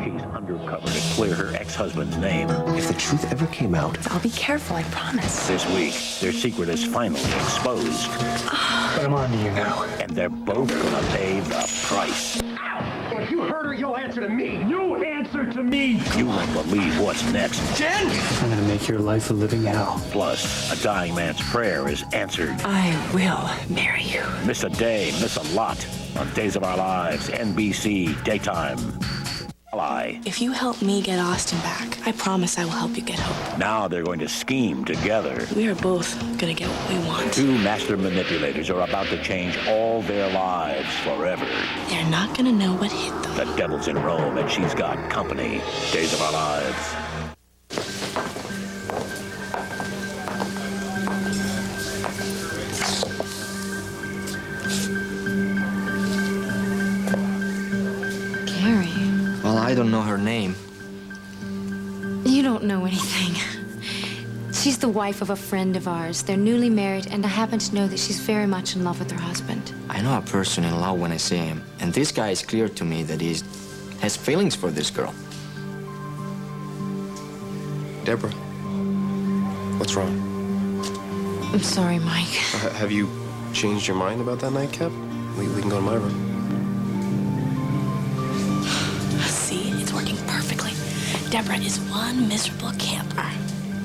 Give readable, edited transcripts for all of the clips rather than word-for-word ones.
She's undercover to clear her ex-husband's name. If the truth ever came out... I'll be careful, I promise. This week, their secret is finally exposed. But I'm on to you now. And they're both gonna pay the price. If you hurt her, you'll answer to me. You answer to me. You won't believe what's next. Jen! I'm gonna make your life a living hell. Plus, a dying man's prayer is answered. I will marry you. Miss a day, miss a lot. On Days of Our Lives, NBC, daytime. Ally. If you help me get Austin back, I promise I will help you get Hope. Now they're going to scheme together. We are both gonna get what we want. Two master manipulators are about to change all their lives forever. They're not gonna know what hit them. The devil's in Rome and she's got company. Days of Our Lives. Well, I don't know her name. You don't know anything. She's the wife of a friend of ours. They're newly married, and I happen to know that she's very much in love with her husband. I know a person in love when I see him, and this guy is clear to me that he has feelings for this girl. Deborah, what's wrong? I'm sorry, Mike. Have you changed your mind about that nightcap? We can go to my room. See, it's working perfectly. Deborah is one miserable camper.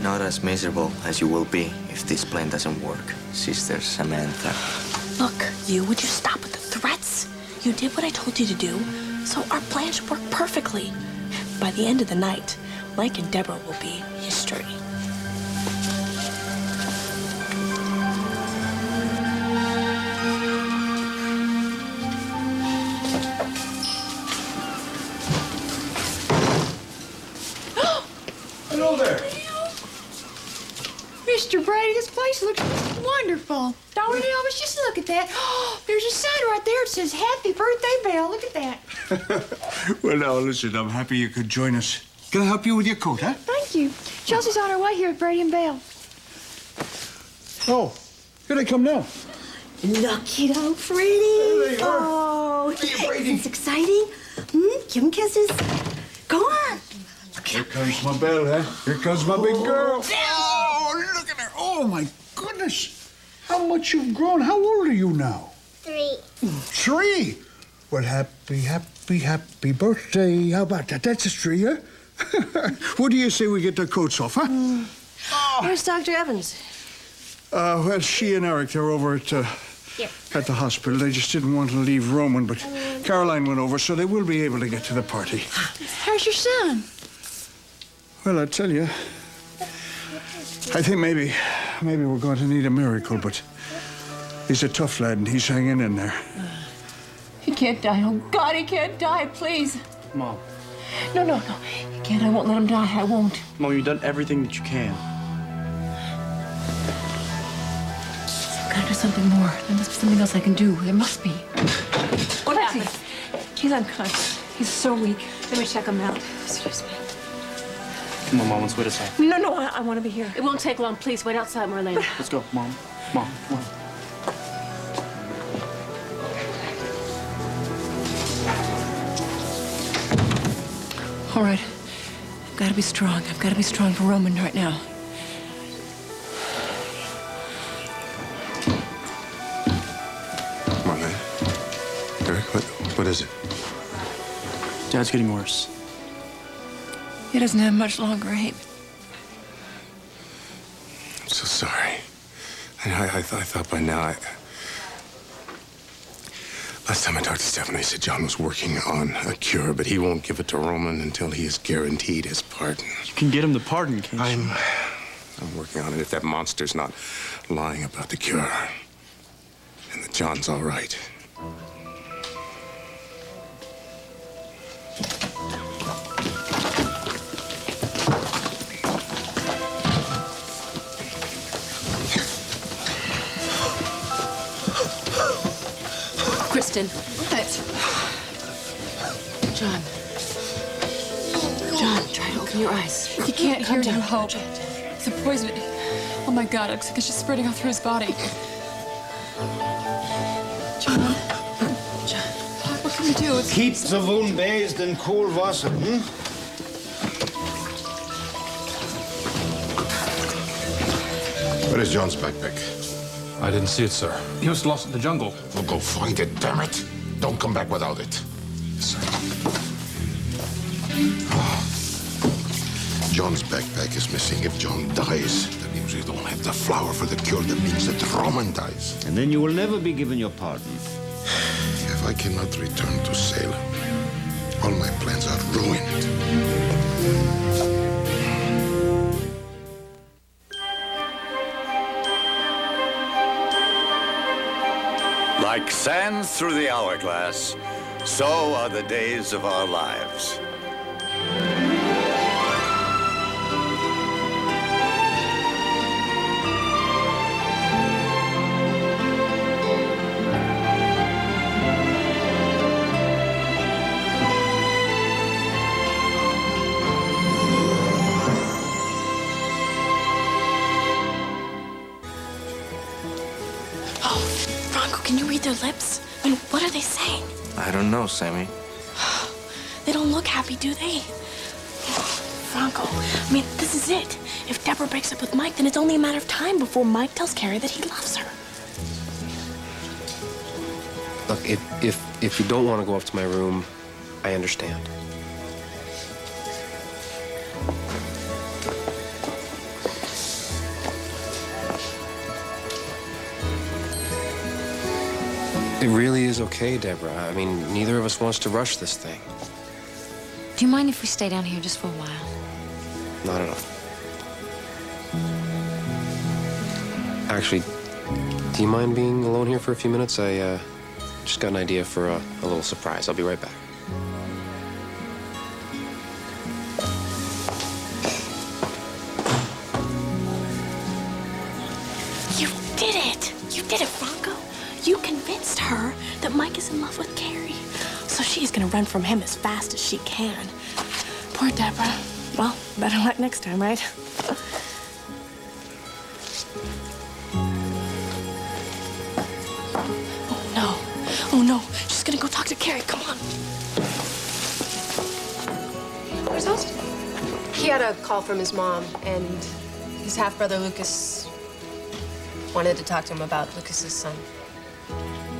Not as miserable as you will be if this plan doesn't work, Sister Samantha. Look, would you stop with the threats? You did what I told you to do, so our plan should work perfectly. By the end of the night, Mike and Deborah will be history. Hello there. Mr. Brady, this place looks wonderful. Don't it, Elvis? Just look at that. Oh, there's a sign right there that says Happy Birthday Belle. Look at that. Well, now, listen, I'm happy you could join us. Can I help you with your coat, huh? Thank you. Chelsea's on her way here with Brady and Belle. Oh, here they come now. Look, you know, Brady. There you are. Oh, Hey, Brady. it's exciting. Give him kisses. Go on. Here comes my Belle, huh? Here comes my big girl. Oh, look at her. Oh, my goodness. How much you've grown. How old are you now? 3. 3? Well, happy birthday. How about that? That's a tree, huh? What do you say we get their coats off, huh? Where's Dr. Evans? Well, she and Eric, they're over at the hospital. They just didn't want to leave Roman, but Caroline went over, so they will be able to get to the party. How's your son? Well, I tell you, I think maybe we're going to need a miracle, but he's a tough lad, and he's hanging in there. He can't die. Oh, God, he can't die, please. Mom. No. He can't. I won't let him die. I won't. Mom, you've done everything that you can. I've got to do something more. There must be something else I can do. There must be. What happened? He's unconscious. He's so weak. Let me check him out. Excuse me. Come on, Mom, let's wait outside. No, I want to be here. It won't take long. Please wait outside, Marlene. Let's go, Mom. Mom, come on. All right. I've got to be strong. I've got to be strong for Roman right now. Come on, man. Eric, what is it? Dad's getting worse. He doesn't have much longer, Abe. I'm so sorry. I thought by now Last time I talked to Stefano, he said John was working on a cure, but he won't give it to Roman until he is guaranteed his pardon. You can get him the pardon, can't you? I'm working on it if that monster's not lying about the cure. And that John's all right. Kristen. What? John, try to open your eyes. He can't Calm hear down. you, Hope. It's a poison. Oh my God, it looks like it's just spreading all through his body. John. John. What can we to do? Keep the wound bathed in cool water, Where is John's backpack? I didn't see it, sir. He was lost in the jungle. Well, go find it, damn it. Don't come back without it. Yes, sir. John's backpack is missing. If John dies, that means we don't have the flour for the cure. That means that Roman dies. And then you will never be given your pardon. If I cannot return to Salem, all my plans are ruined. Like sand through the hourglass, so are the days of our lives. Can you read their lips? I mean, what are they saying? I don't know, Sammy. They don't look happy, do they? Franco, I mean, this is it. If Deborah breaks up with Mike, then it's only a matter of time before Mike tells Carrie that he loves her. Look, if you don't want to go up to my room, I understand. It really is okay, Deborah. I mean, neither of us wants to rush this thing. Do you mind if we stay down here just for a while? Not at all. Actually, do you mind being alone here for a few minutes? I just got an idea for a little surprise. I'll be right back. You did it! You did it, Franco. You convinced her that Mike is in love with Carrie. So she's gonna run from him as fast as she can. Poor Deborah. Well, better luck next time, right? Oh, no. Oh, no. She's gonna go talk to Carrie. Come on. Where's Austin? He had a call from his mom, and his half-brother Lucas wanted to talk to him about Lucas's son.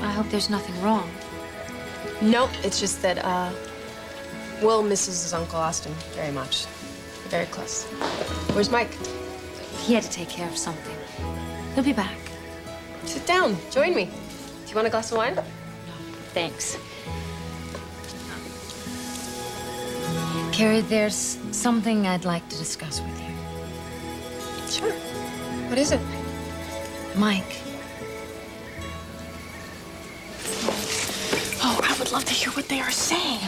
I hope there's nothing wrong. Nope, it's just that, Will misses his Uncle Austin very much. Very close. Where's Mike? He had to take care of something. He'll be back. Sit down. Join me. Do you want a glass of wine? No, thanks. Carrie, there's something I'd like to discuss with you. Sure. What is it? Mike. Oh, I would love to hear what they are saying.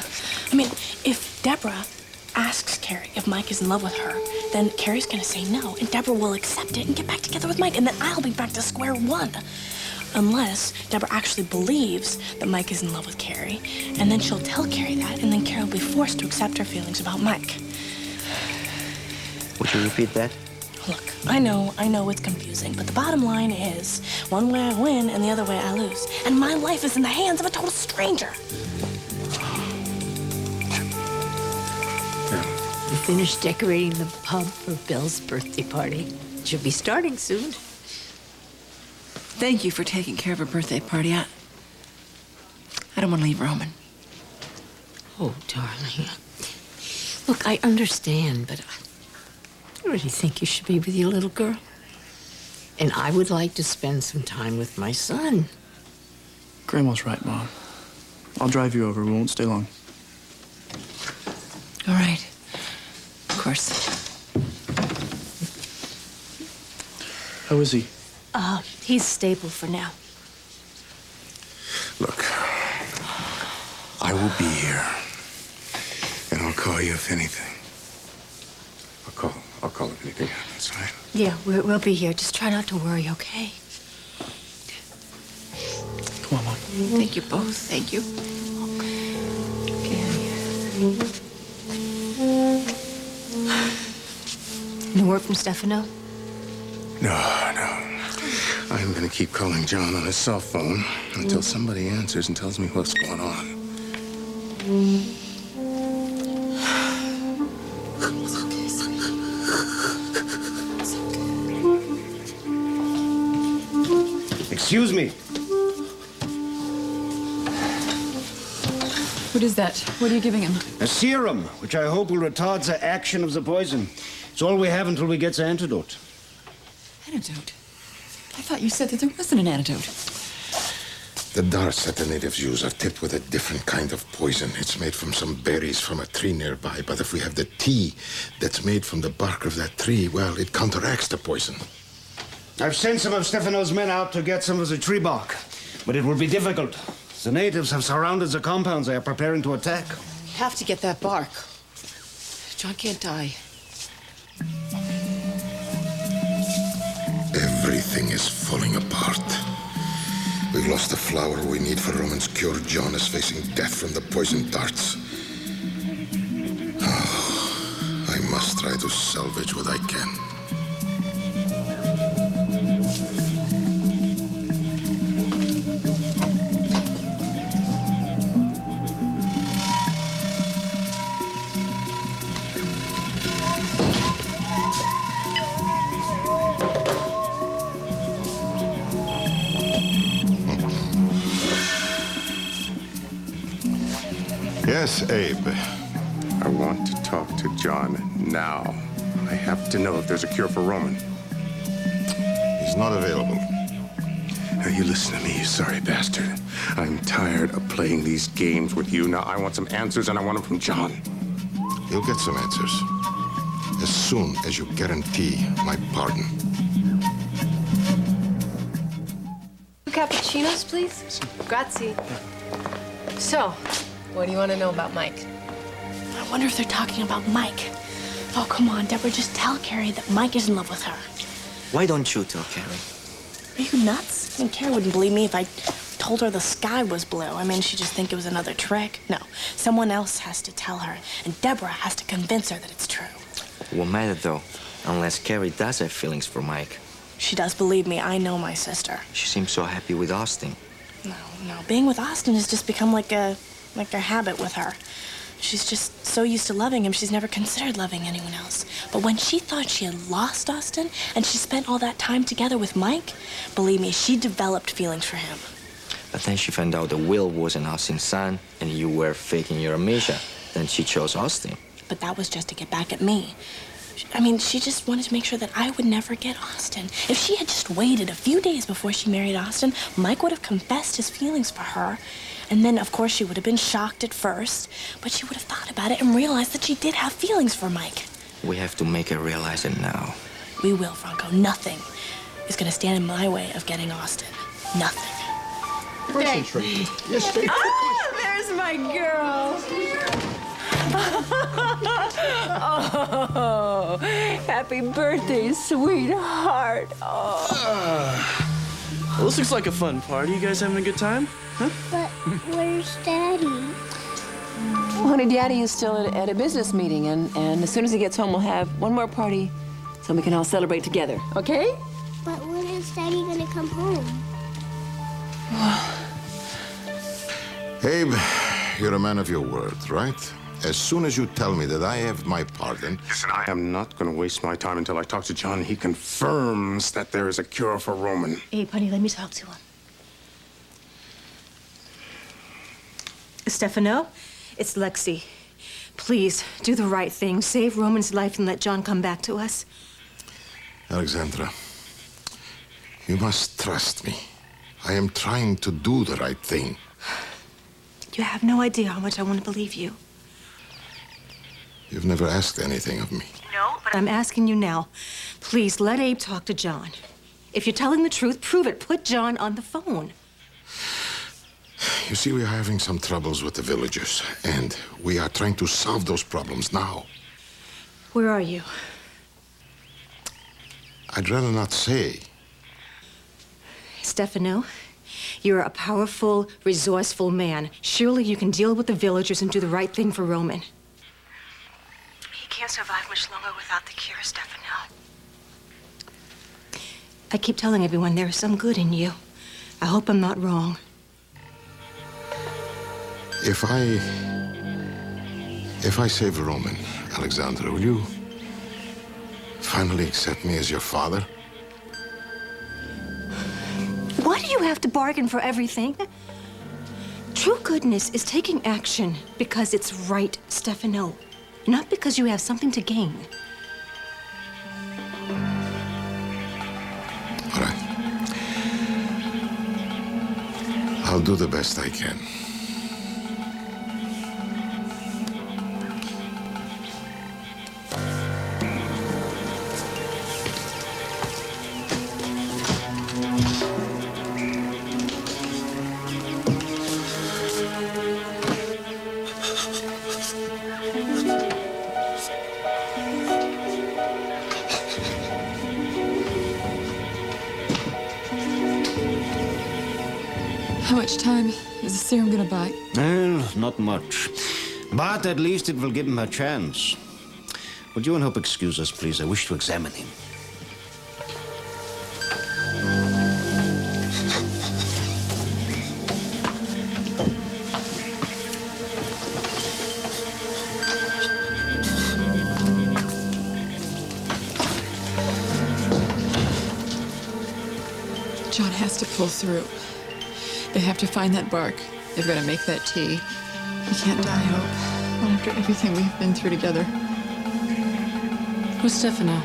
I mean, if Deborah asks Carrie if Mike is in love with her, then Carrie's gonna say no, and Deborah will accept it and get back together with Mike, and then I'll be back to square one. Unless Deborah actually believes that Mike is in love with Carrie, and then she'll tell Carrie that, and then Carrie will be forced to accept her feelings about Mike. Would you repeat that? Look, I know it's confusing, but the bottom line is, one way I win and the other way I lose. And my life is in the hands of a total stranger. We finished decorating the pub for Bill's birthday party. She'll be starting soon. Thank you for taking care of her birthday party. I don't want to leave Roman. Oh, darling. Look, I understand, but I really think you should be with your little girl. And I would like to spend some time with my son. Grandma's right, Mom. I'll drive you over. We won't stay long. All right. Of course. How is he? He's stable for now. Look, I will be here. And I'll call you if anything. I'll call if anything happens, all right? Yeah, we'll be here. Just try not to worry, okay? Come on, Mom. Thank you both. Thank you. No word from Stefano? No. I'm gonna keep calling John on his cell phone until somebody answers and tells me what's going on. Excuse me. What is that? What are you giving him? A serum, which I hope will retard the action of the poison. It's all we have until we get the antidote. Antidote? I thought you said that there wasn't an antidote. The darts that the natives use are tipped with a different kind of poison. It's made from some berries from a tree nearby. But if we have the tea that's made from the bark of that tree, well, it counteracts the poison. I've sent some of Stefano's men out to get some of the tree bark, but it will be difficult. The natives have surrounded the compounds they are preparing to attack. You have to get that bark. John can't die. Everything is falling apart. We've lost the flower we need for Roman's cure. John is facing death from the poison darts. Oh, I must try to salvage what I can. Yes, Abe. I want to talk to John now. I have to know if there's a cure for Roman. He's not available. Now, you listen to me, you sorry bastard. I'm tired of playing these games with you. Now, I want some answers, and I want them from John. You'll get some answers. As soon as you guarantee my pardon. Cappuccinos, please. Grazie. So, what do you want to know about Mike? I wonder if they're talking about Mike. Oh, come on, Deborah, just tell Carrie that Mike is in love with her. Why don't you tell Carrie? Are you nuts? I mean, Carrie wouldn't believe me if I told her the sky was blue. I mean, she'd just think it was another trick. No, someone else has to tell her, and Deborah has to convince her that it's true. What matter, though? Unless Carrie does have feelings for Mike. She does, believe me. I know my sister. She seems so happy with Austin. No. Being with Austin has just become like a habit with her. She's just so used to loving him, she's never considered loving anyone else. But when she thought she had lost Austin, and she spent all that time together with Mike, believe me, she developed feelings for him. But then she found out that Will wasn't Austin's son, and you were faking your amnesia. Then she chose Austin. But that was just to get back at me. I mean, she just wanted to make sure that I would never get Austin. If she had just waited a few days before she married Austin, Mike would have confessed his feelings for her. And then, of course, she would have been shocked at first, but she would have thought about it and realized that she did have feelings for Mike. We have to make her realize it now. We will, Franco. Nothing is going to stand in my way of getting Austin. Nothing. Concentrate. Yes, stay. Ah, there's my girl. Oh, happy birthday, sweetheart. Oh. Well, this looks like a fun party. You guys having a good time? Huh? But where's Daddy? Well, honey, Daddy is still at a business meeting, and as soon as he gets home, we'll have one more party so we can all celebrate together, okay? But when is Daddy gonna come home? Abe, you're a man of your word, right? As soon as you tell me that I have my pardon... Listen, I am not going to waste my time until I talk to John and he confirms that there is a cure for Roman. Abe, honey, let me talk to him. Stefano, it's Lexi. Please, do the right thing. Save Roman's life and let John come back to us. Alexandra, you must trust me. I am trying to do the right thing. You have no idea how much I want to believe you. You've never asked anything of me. No, but I'm asking you now. Please, let Abe talk to John. If you're telling the truth, prove it. Put John on the phone. You see, we are having some troubles with the villagers, and we are trying to solve those problems now. Where are you? I'd rather not say. Stefano, you're a powerful, resourceful man. Surely you can deal with the villagers and do the right thing for Roman. He can't survive much longer without the cure, Stefano. I keep telling everyone there is some good in you. I hope I'm not wrong. If I If I save Roman, Alexandra, will you finally accept me as your father? Why do you have to bargain for everything? True goodness is taking action because it's right, Stefano, not because you have something to gain. All right. I'll do the best I can. How much time is the serum gonna buy? Well, not much. But at least it will give him a chance. Would you and Hope excuse us, please? I wish to examine him. John has to pull through. They have to find that bark. They've got to make that tea. He can't die, Hope. Not after everything we've been through together. Who's Stefano? I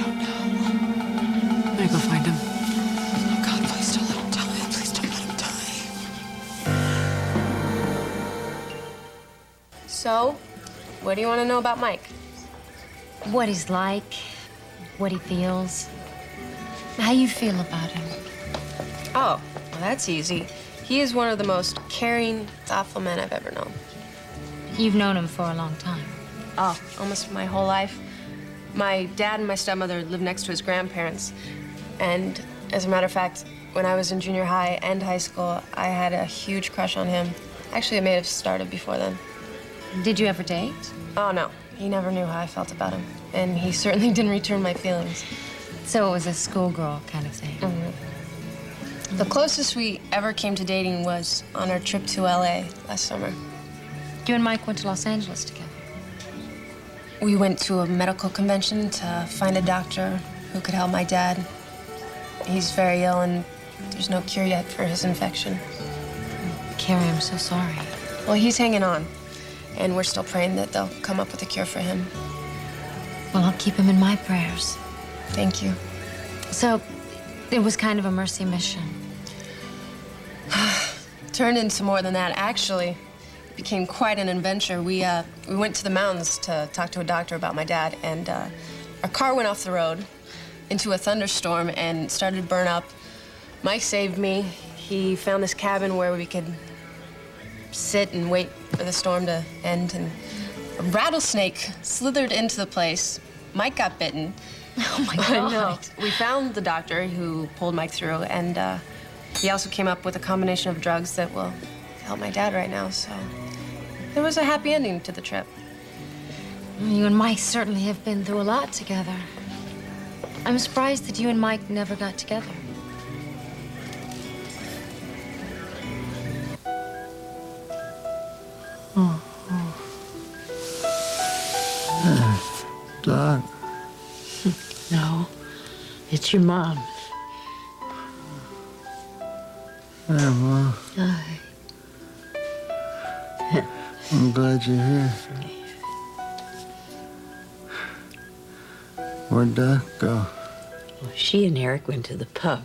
don't know. Better go find him. Oh, God, please don't let him die. Please don't let him die. So, what do you want to know about Mike? What he's like, what he feels, how you feel about him. Oh, well, that's easy. He is one of the most caring, thoughtful men I've ever known. You've known him for a long time. Oh, almost my whole life. My dad and my stepmother lived next to his grandparents. And as a matter of fact, when I was in junior high and high school, I had a huge crush on him. Actually, it may have started before then. Did you ever date? Oh, no. He never knew how I felt about him. And he certainly didn't return my feelings. So it was a schoolgirl kind of thing. Mm-hmm. The closest we ever came to dating was on our trip to LA last summer. You and Mike went to Los Angeles together. We went to a medical convention to find a doctor who could help my dad. He's very ill and there's no cure yet for his infection. Carrie, I'm so sorry. Well, he's hanging on, and we're still praying that they'll come up with a cure for him. Well, I'll keep him in my prayers. Thank you. So, it was kind of a mercy mission. Turned into more than that, actually. It became quite an adventure. We went to the mountains to talk to a doctor about my dad, and our car went off the road into a thunderstorm and started to burn up. Mike saved me. He found this cabin where we could sit and wait for the storm to end, and a rattlesnake slithered into the place. Mike got bitten. Oh, my God. No. We found the doctor who pulled Mike through, and he also came up with a combination of drugs that will help my dad right now, so there was a happy ending to the trip. You and Mike certainly have been through a lot together. I'm surprised that you and Mike never got together. Doc. No, it's your mom. Hey, Mom. Hi. I'm glad you're here. Where'd Doc go? Well, she and Eric went to the pub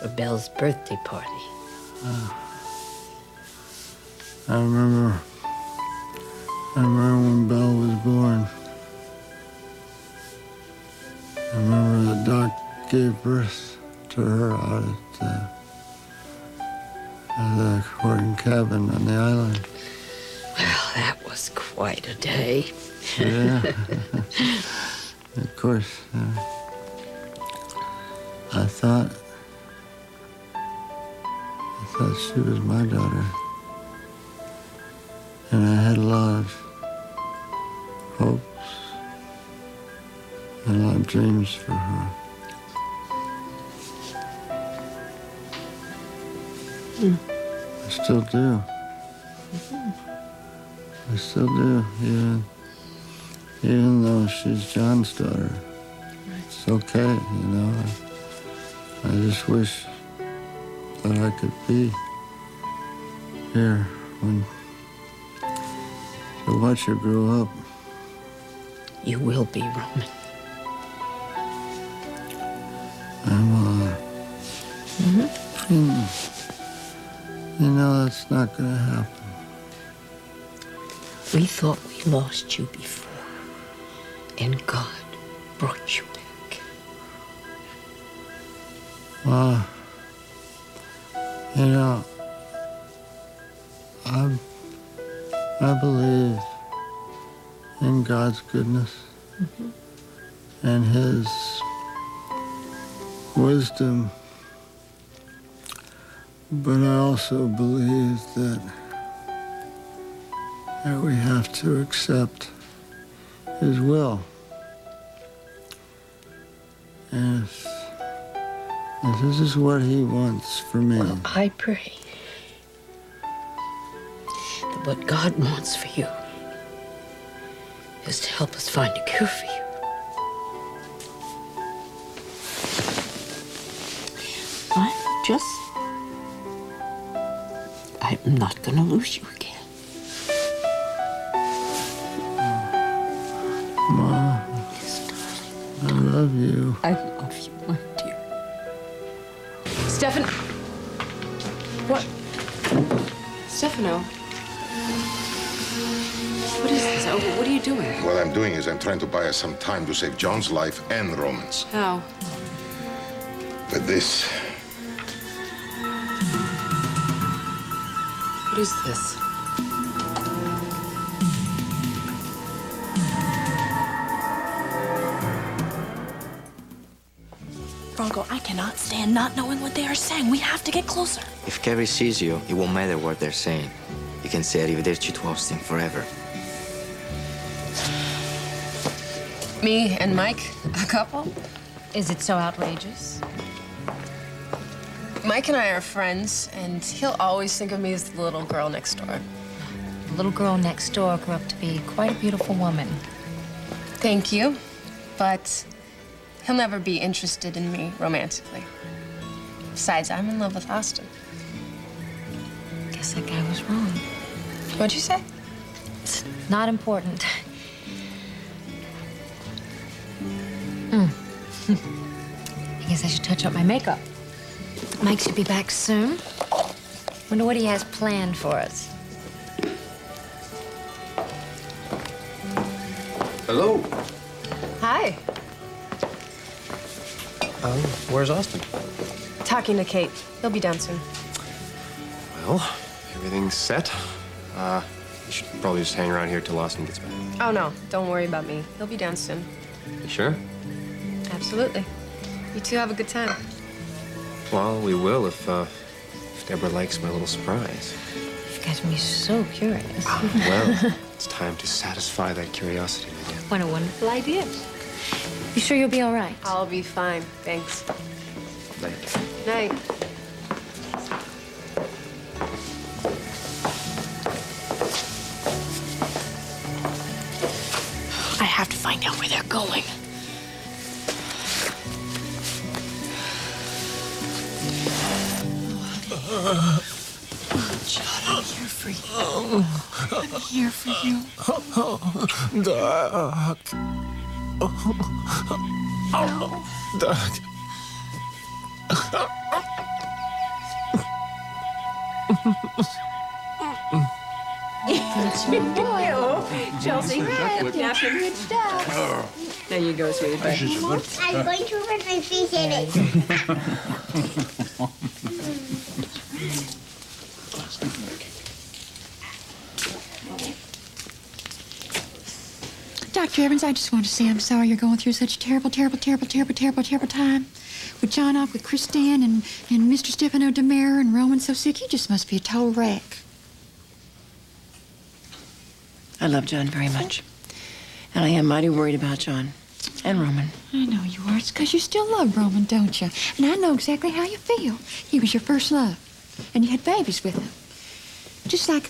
for Belle's birthday party. I remember when Belle was born. I remember the doc gave birth to her out at the Gordon cabin on the island. Well, that was quite a day. Yeah. Of course. I thought she was my daughter. And I had a lot of hopes and a lot of dreams for her. I still do. I still do, even though she's John's daughter. It's okay, you know. I just wish that I could be here when to watch her grow up. You will be, Roman. You know that's not gonna happen. We thought we lost you before, and God brought you back. Well, you know, I believe in God's goodness and His wisdom, but I also believe that we have to accept His will. And if this is what He wants for me. Well, I pray that what God wants for you is to help us find a cure for you. I'm not gonna lose you again. Mom, I love you. I love you, my dear. Stefan. What? Stefano. What is this? Oh, what are you doing? What I'm doing is I'm trying to buy us some time to save John's life and Roman's. How? But this... What is this? Bronco, I cannot stand not knowing what they are saying. We have to get closer. If Carrie sees you, it won't matter what they're saying. You can say arrivederci to Austin forever. Me and Mike, a couple? Is it so outrageous? Mike and I are friends, and he'll always think of me as the little girl next door. The little girl next door grew up to be quite a beautiful woman. Thank you, but he'll never be interested in me romantically. Besides, I'm in love with Austin. Guess that guy was wrong. What'd you say? It's not important. I guess I should touch up my makeup. Mike should be back soon. Wonder what he has planned for us. Hello. Hi. Where's Austin? Talking to Kate. He'll be down soon. Well, everything's set. You should probably just hang around here till Austin gets back. Oh, no. Don't worry about me. He'll be down soon. You sure? Absolutely. You two have a good time. Well, we will if Deborah likes my little surprise. You've got me so curious. Well, it's time to satisfy that curiosity again. What a wonderful idea. You sure you'll be all right? I'll be fine. Thanks. Night. Night. I have to find out where they're going. John, I'm here for you. I'm here for you. Doc. Doc. That's your boy. Chelsea, napkin good stuff. There you go, sweetie. I'm going to put my feet in it. Dr. Evans, I just want to say I'm sorry you're going through such a terrible time with John off with Kristen and Mr. Stefano Demare and Roman so sick. You just must be a total wreck. I love John very much. And I am mighty worried about John and Roman. I know you are. It's because you still love Roman, don't you? And I know exactly how you feel. He was your first love. And you had babies with him. Just like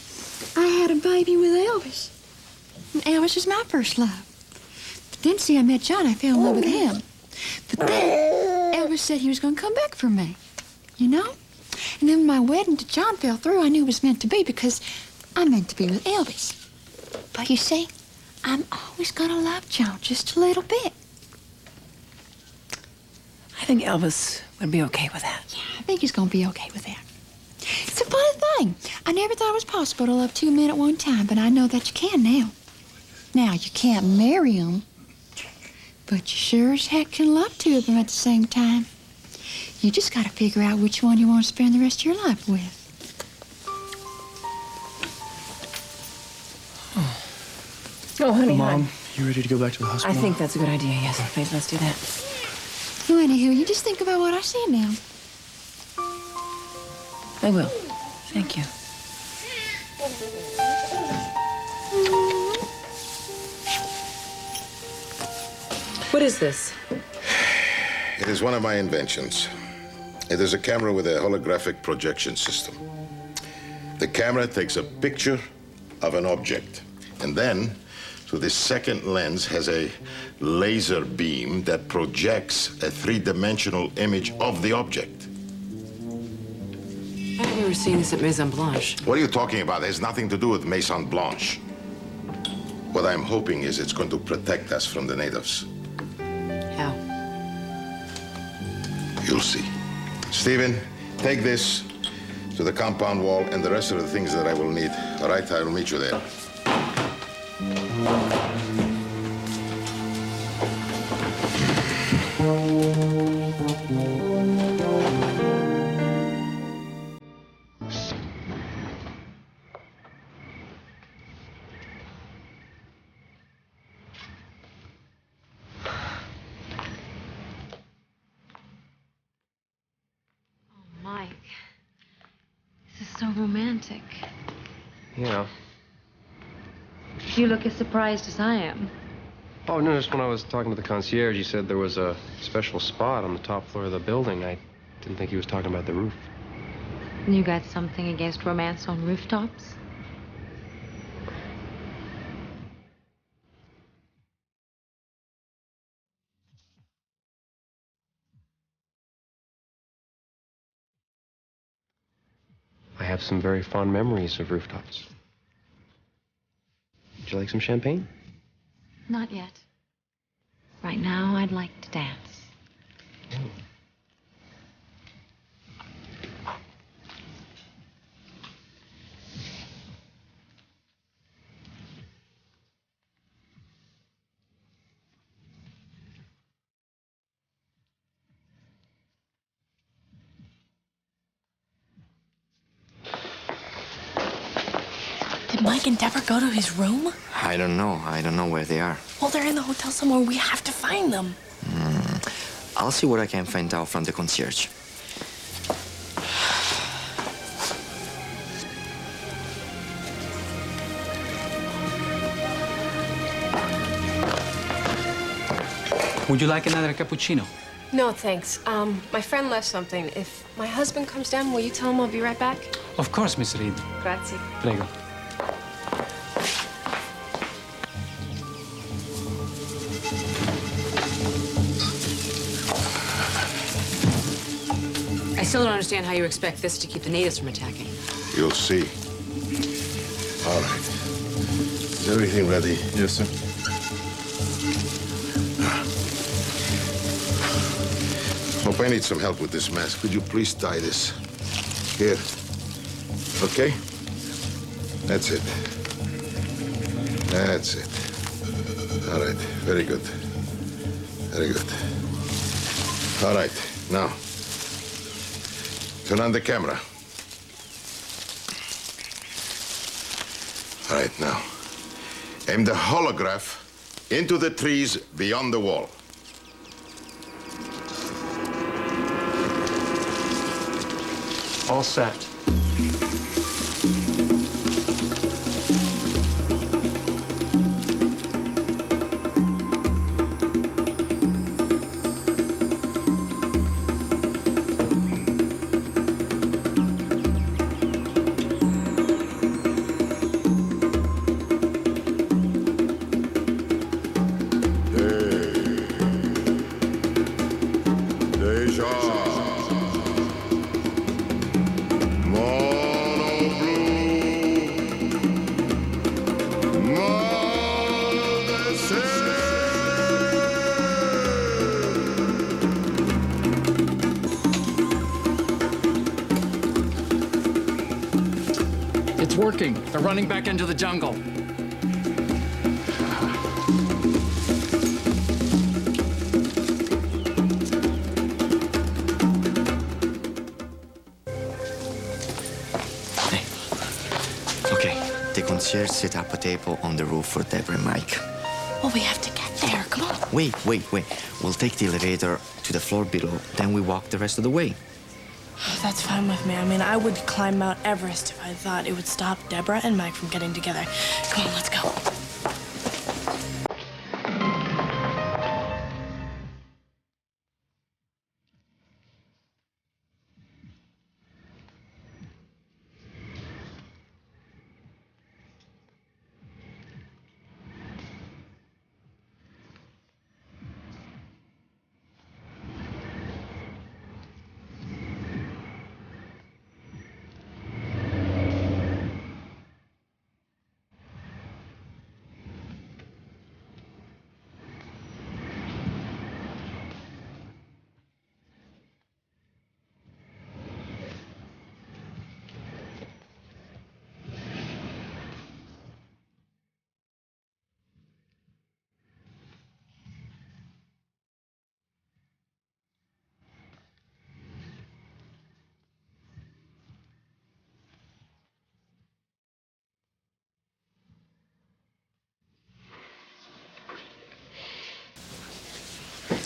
I had a baby with Elvis. And Elvis was my first love. But then, see, I met John. I fell in love with him. But then Elvis said he was going to come back for me, you know? And then when my wedding to John fell through, I knew it was meant to be because I'm meant to be with Elvis. But you see, I'm always going to love John just a little bit. I think Elvis would be okay with that. Yeah, I think he's going to be okay with that. It's a funny thing. I never thought it was possible to love two men at one time, but I know that you can now. Now, you can't marry them, but you sure as heck can love two of them at the same time. You just got to figure out which one you want to spend the rest of your life with. Oh, honey, Mom, hon. you ready to go back to the I hospital? think that's a good idea, yes. Please, let's do that. Well, anywho, you just think about what I said now. I will. Thank you. What is this? It is one of my inventions. It is a camera with a holographic projection system. The camera takes a picture of an object, and then, through this second lens, has a laser beam that projects a three-dimensional image of the object. I've never seen this at Maison Blanche. What are you talking about? It has nothing to do with Maison Blanche. What I'm hoping is it's going to protect us from the natives. How? You'll see. Stephen, take this to the compound wall and the rest of the things that I will need. All right, I will meet you there. Mike, this is so romantic. Yeah. You look as surprised as I am. Oh, no, just when I was talking to the concierge, he said there was a special spot on the top floor of the building. I didn't think he was talking about the roof. You got something against romance on rooftops? I have some very fond memories of rooftops. Would you like some champagne? Not yet. Right now, I'd like to dance. Did Mike and Deborah go to his room? I don't know. I don't know where they are. Well, they're in the hotel somewhere. We have to find them. I'll see what I can find out from the concierge. Would you like another cappuccino? No, thanks. My friend left something. If my husband comes down, will you tell him I'll be right back? Of course, Miss Reed. Grazie. Prego. I still don't understand how you expect this to keep the natives from attacking. You'll see. All right. Is everything ready? Yes, sir. Hope I need some help with this mask. Could you please tie this? Here. Okay? That's it. That's it. All right. Very good. Very good. All right. Now, turn on the camera. All right, now. Aim the holograph into the trees beyond the wall. All set. leaving. They're running back into the jungle. Okay, the concierge set up a table on the roof for Deborah and Mike. Well, we have to get there. Come on. Wait. We'll take the elevator to the floor below, then we walk the rest of the way. That's fine with me. I mean, I would climb Mount Everest if I thought it would stop Deborah and Mike from getting together. Come on, let's go.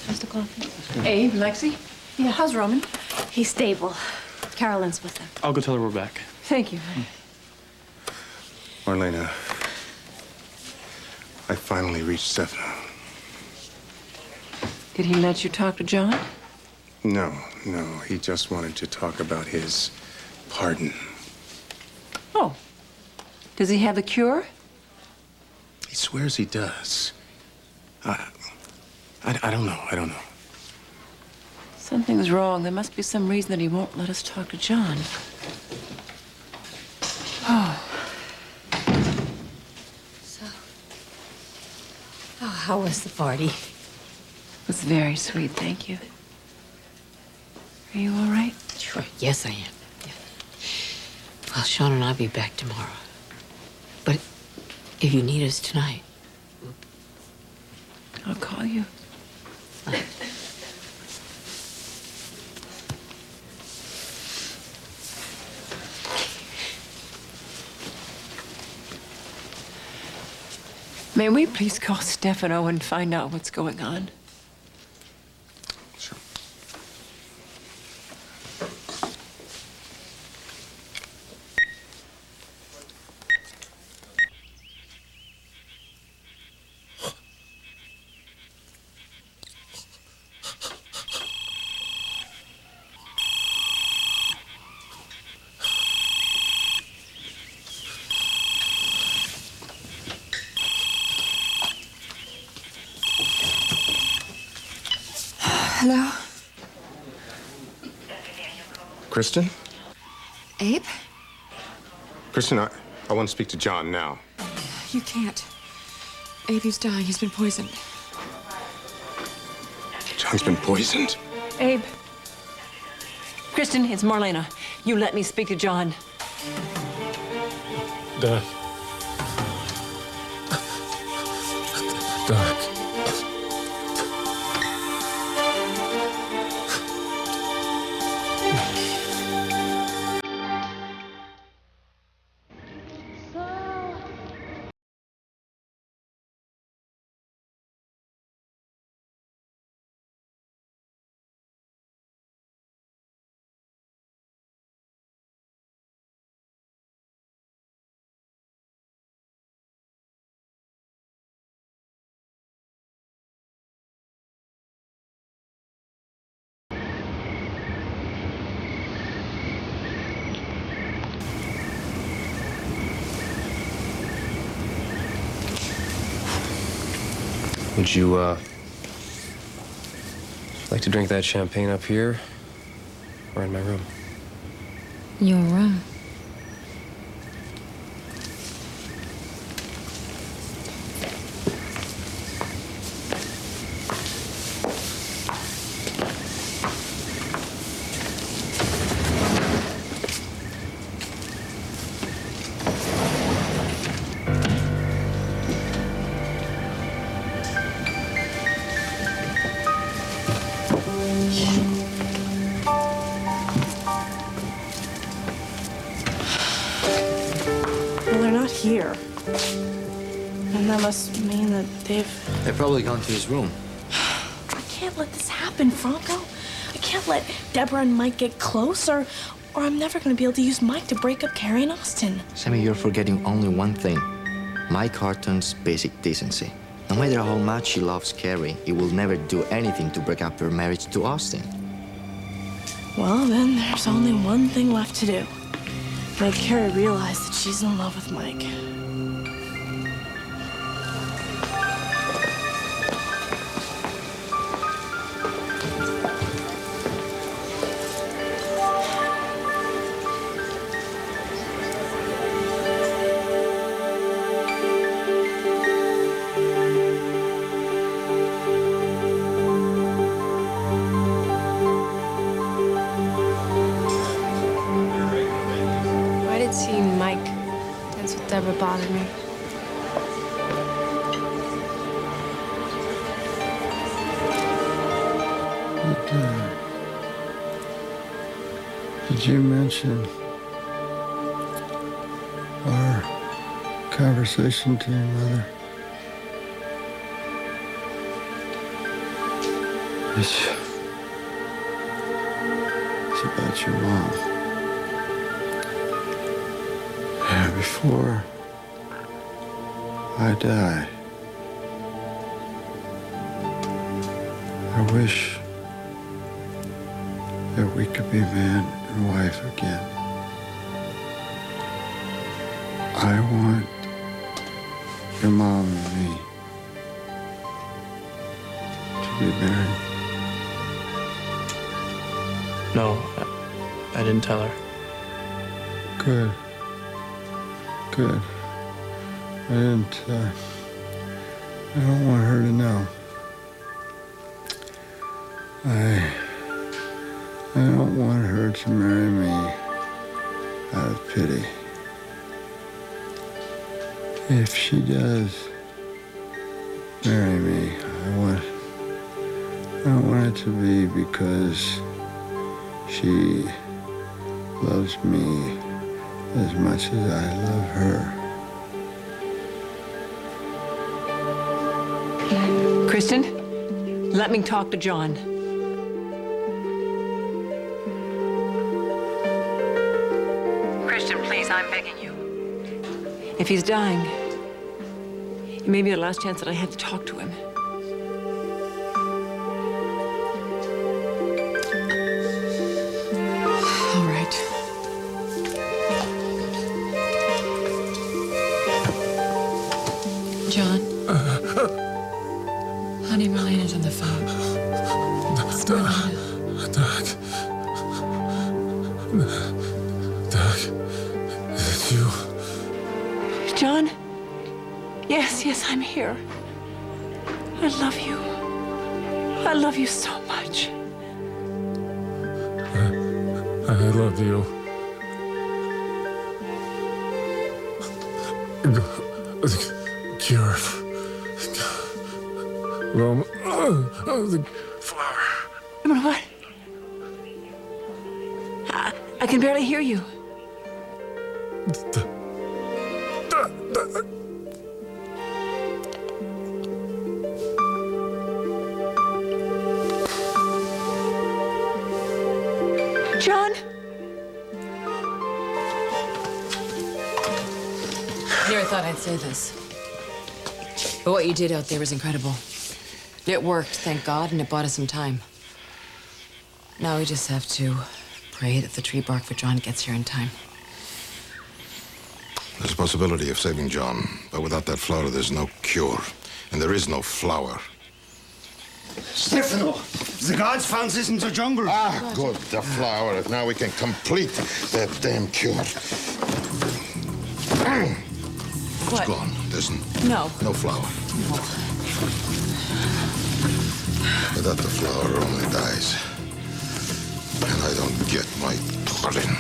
How's the coffee? Abe, Lexi? Yeah, how's Roman? He's stable. Carolyn's with him. I'll go tell her we're back. Thank you. Marlena, I finally reached Stefano. Did he let you talk to John? No. He just wanted to talk about his pardon. Oh. Does he have a cure? He swears he does. I don't know. Something's wrong. There must be some reason that he won't let us talk to John. Oh. Oh, how was the party? It was very sweet, thank you. Are you all right? Sure, yes, I am. Yeah. Well, Sean and I'll be back tomorrow. But if you need us tonight, I'll call you. May we please call Stefano and find out what's going on? Sure. Hello? Kristen? Abe? Kristen, I want to speak to John now. You can't. Abe, he's dying. He's been poisoned. John's been poisoned. Abe. Kristen, it's Marlena. You let me speak to John. Doc. Doc. Would you, like to drink that champagne up here or in my room? Your room. And that must mean that They're probably gone to his room. I can't let this happen, Franco. I can't let Deborah and Mike get close, or I'm never going to be able to use Mike to break up Carrie and Austin. Sammy, you're forgetting only one thing. Mike Horton's basic decency. No matter how much he loves Carrie, he will never do anything to break up her marriage to Austin. Well, then there's only one thing left to do. Make Carrie realize that she's in love with Mike. Why did seeing Mike dance with Deborah bother me? Did you mention our conversation to your mother? It's about your mom. Yeah, before I die, I wish that we could be man and wife again. I want your mom and me to be married. No, I didn't tell her. Good. Good. I don't want her to know. I don't want her to marry me out of pity. If she does marry me, I want it to be because she loves me as much as I love her. Kristen, let me talk to John. Kristen, please, I'm begging you. If he's dying, it may be the last chance that I have to talk to him. All right. John? Honey, Marlena's on the phone. It's Marlena. Doug, is it you? John? Yes, I'm here. I love you. I love you so much. I love you. Cure. Rome. The flower. What? I can barely hear you. John? Never thought I'd say this. But what you did out there was incredible. It worked, thank God, and it bought us some time. Now we just have to pray that the tree bark for John gets here in time. There's a possibility of saving John, but without that flower, there's no cure. And there is no flower. Stefano, the gods found this in the jungle. Ah, good, the flower. Now we can complete that damn cure. What? It's gone. There's No. no flower. Without the flower, only dies. And I don't get my pardon.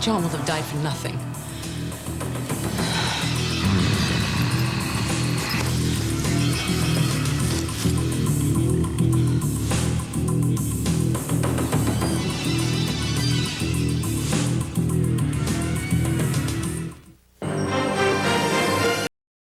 John will have died for nothing.